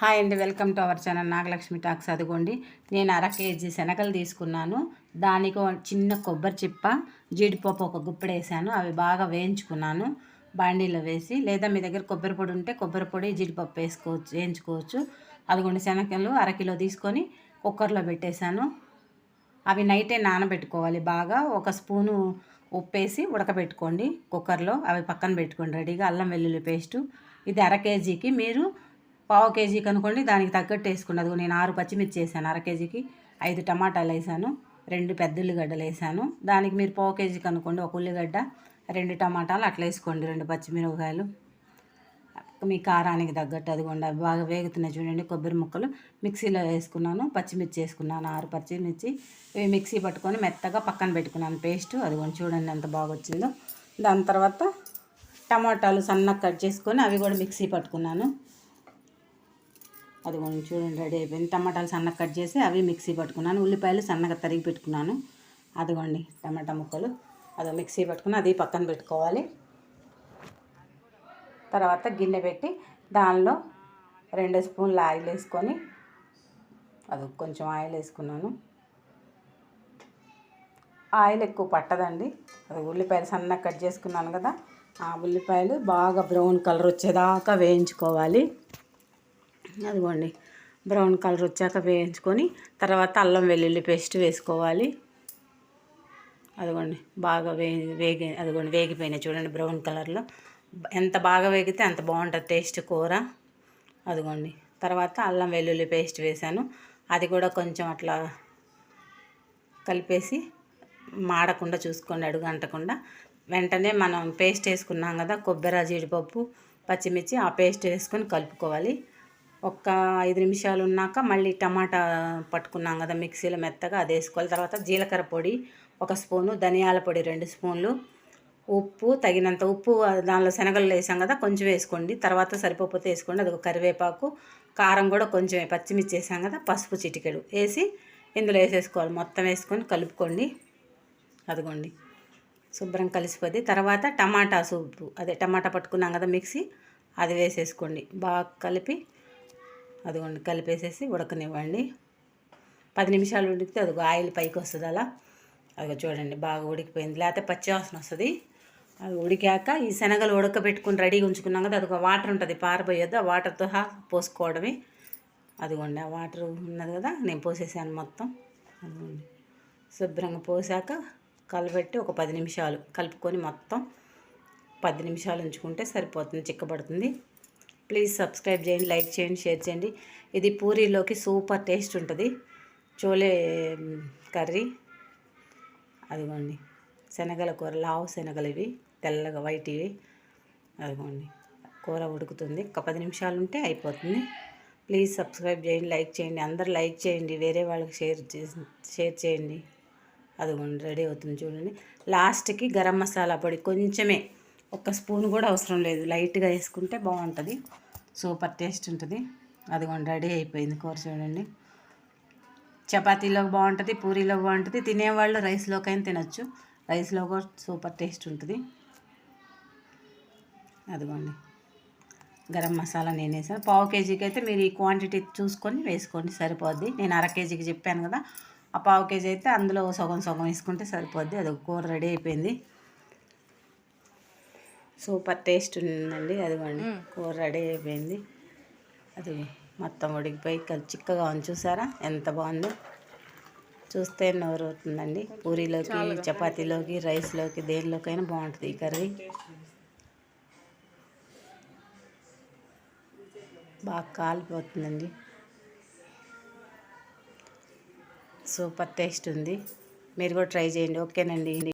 Hi అండి, welcome to our channel Nagalakshmi talks. అదిగోండి, నేను 1/2 కేజీ శనగలు తీసుకున్నాను. దానికి చిన్న కొబ్బరి చిప్ప, జీడిపప్పు ఒక గుప్పెడు వేసాను. అవి బాగా వేయించుకున్నాను బాండీలో వేసి. లేదా మీ దగ్గర కొబ్బరి పొడి ఉంటే కొబ్బరి పొడి, జీడిపప్పు వేయించుకోవచ్చు. అదిగోండి, శనగలు 1/2 కిలో తీసుకొని కుక్కర్లో పెట్టేశాను. అవి నైటే నానబెట్టుకోవాలి బాగా. 1 స్పూను ఉప్పేసి ఉడకబెట్టుకోండి కుక్కర్లో. అవి పక్కన పెట్టుకోండి రెడీగా. అల్లం వెల్లుల్లి పేస్టు. ఇది 1/2 కేజీకి. మీరు 1/4 కేజీకి అనుకోండి, దానికి తగ్గట్టు వేసుకోండి. అదిగో నేను 6 పచ్చిమిర్చి వేసాను 1/2 కేజీకి. 5 టమాటాలు వేసాను, 2 పెద్ద ఉల్లిగడ్డలు వేసాను. దానికి మీరు 1/4 కేజీకి అనుకోండి, 1 ఉల్లిగడ్డ, 2 టమాటాలు అట్లా వేసుకోండి, 2 పచ్చిమిరపకాయలు మీ కారానికి తగ్గట్టు. అదిగోండి, అవి బాగా వేగుతున్నాయి చూడండి. కొబ్బరి ముక్కలు మిక్సీలో వేసుకున్నాను, పచ్చిమిర్చి వేసుకున్నాను 6 పచ్చిమిర్చి. ఇవి మిక్సీ పట్టుకొని మెత్తగా పక్కన పెట్టుకున్నాను పేస్ట్. అదిగోండి చూడండి ఎంత బాగా వచ్చిందో. దాని తర్వాత టమాటాలు సన్నగా కట్ చేసుకొని అవి కూడా మిక్సీ పట్టుకున్నాను. అదిగోండి చూడండి రెడీ అయిపోయింది. టమాటాలు సన్నగా కట్ చేసి అవి మిక్సీ పట్టుకున్నాను. ఉల్లిపాయలు సన్నగా తరిగి పెట్టుకున్నాను. అదిగోండి టమాటా ముక్కలు అది మిక్సీ పట్టుకుని అది పక్కన పెట్టుకోవాలి. తర్వాత గిన్నె పెట్టి దానిలో 2 స్పూన్ల ఆయిల్ వేసుకొని, అది కొంచెం ఆయిల్ వేసుకున్నాను. ఆయిల్ ఎక్కువ పట్టదండి. అది ఉల్లిపాయలు సన్నగా కట్ చేసుకున్నాను కదా, ఆ ఉల్లిపాయలు బాగా బ్రౌన్ కలర్ వచ్చేదాకా వేయించుకోవాలి. అదిగోండి బ్రౌన్ కలర్ వచ్చాక వేయించుకొని తర్వాత అల్లం వెల్లుల్లి పేస్ట్ వేసుకోవాలి. అదిగోండి బాగా అదిగోండి వేగిపోయినాయి చూడండి బ్రౌన్ కలర్లో. ఎంత బాగా వేగితే అంత బాగుంటుంది టేస్ట్ కూర. అదిగోండి తర్వాత అల్లం వెల్లుల్లి పేస్ట్ వేసాను. అది కూడా కొంచెం అట్లా కలిపేసి మాడకుండా చూసుకోండి, అడుగు అంటకుండా. వెంటనే మనం పేస్ట్ వేసుకున్నాం కదా, కొబ్బరి, జీడిపప్పు, పచ్చిమిర్చి, ఆ పేస్ట్ వేసుకొని కలుపుకోవాలి. 5 నిమిషాలు ఉన్నాక మళ్ళీ టమాటా పట్టుకున్నాం కదా మిక్సీలో మెత్తగా, అది వేసుకోవాలి. తర్వాత జీలకర్ర పొడి 1 స్పూను, ధనియాల పొడి 2 స్పూన్లు, ఉప్పు తగినంత ఉప్పు దానిలో శనగలు వేసాం కదా కొంచెం వేసుకోండి. తర్వాత సరిపోతే వేసుకోండి. అది కరివేపాకు, కారం కూడా కొంచెం, పచ్చిమిర్చి వేసాం కదా, పసుపు చిటికెడు వేసి ఇందులో వేసేసుకోవాలి. మొత్తం వేసుకొని కలుపుకోండి. అదిగోండి శుభ్రం కలిసిపోద్ది. తర్వాత టమాటా సూపు, అదే టమాటా పట్టుకున్నాం కదా మిక్సీ, అది వేసేసుకోండి. బాగా కలిపి అదిగోండి కలిపేసేసి ఉడకనివ్వండి. 10 నిమిషాలు ఉడికితే అది ఆయిల్ పైకి వస్తుంది. అదిగో చూడండి బాగా ఉడికిపోయింది, లేకపోతే పచ్చి వాసన వస్తుంది. అది ఉడికాక ఈ శనగలు ఉడకబెట్టుకుని రెడీగా ఉంచుకున్నాం కదా, అది ఒక వాటర్ ఉంటుంది పారబోయొద్దు, ఆ వాటర్తో పోసుకోవడమే. అదిగోండి ఆ వాటర్ ఉన్నది కదా, నేను పోసేసాను మొత్తం. అదిగోండి శుభ్రంగా పోసాక కలబెట్టి ఒక 10 నిమిషాలు కలుపుకొని మొత్తం 10 నిమిషాలు ఉంచుకుంటే సరిపోతుంది, చిక్కబడుతుంది. ప్లీజ్ సబ్స్క్రైబ్ చేయండి, లైక్ చేయండి, షేర్ చేయండి. ఇది పూరీలోకి సూపర్ టేస్ట్ ఉంటుంది, చోలే కర్రీ. అదిగోండి శనగల కూర, లావు శనగలు ఇవి, తెల్లగా వైట్ ఇవి. అదిగోండి కూర ఉడుకుతుంది, ఒక 10 నిమిషాలు ఉంటే అయిపోతుంది. ప్లీజ్ సబ్స్క్రైబ్ చేయండి, లైక్ చేయండి. అందరు లైక్ చేయండి, వేరే వాళ్ళకి షేర్ చేయండి. అదిగోండి రెడీ అవుతుంది చూడండి. లాస్ట్కి గరం మసాలా పొడి కొంచెమే, 1 స్పూన్ కూడా అవసరం లేదు, లైట్గా వేసుకుంటే బాగుంటుంది, సూపర్ టేస్ట్ ఉంటుంది. అదిగోండి రెడీ అయిపోయింది కూర చూడండి. చపాతీలోకి బాగుంటుంది, పూరీలోకి బాగుంటుంది. తినేవాళ్ళు రైస్లోకైనా తినచ్చు, రైస్లో కూడా సూపర్ టేస్ట్ ఉంటుంది. అదిగోండి గరం మసాలా నేను వేసాను. 1/4 కేజీకి అయితే మీరు ఈ క్వాంటిటీ చూసుకొని వేసుకోండి, సరిపోద్ది. నేను 1/2 కేజీకి చెప్పాను కదా, ఆ 1/4 కేజీ అయితే అందులో సగం సగం వేసుకుంటే సరిపోద్ది. అది కూర రెడీ అయిపోయింది, సూపర్ టేస్ట్ ఉందండి. అదిగోండి కూర రెడీ అయిపోయింది. అది మొత్తం ఉడికిపోయి చిక్కగా ఉంది, చూసారా ఎంత బాగుందో. చూస్తే నోరు అవుతుందండి. పూరీలోకి, చపాతీలోకి, రైస్లోకి, దేనిలోకైనా బాగుంటుంది ఈ కర్రీ. బాగా కాలిపోతుందండి, సూపర్ టేస్ట్ ఉంది. మీరు కూడా ట్రై చేయండి. ఓకేనండి.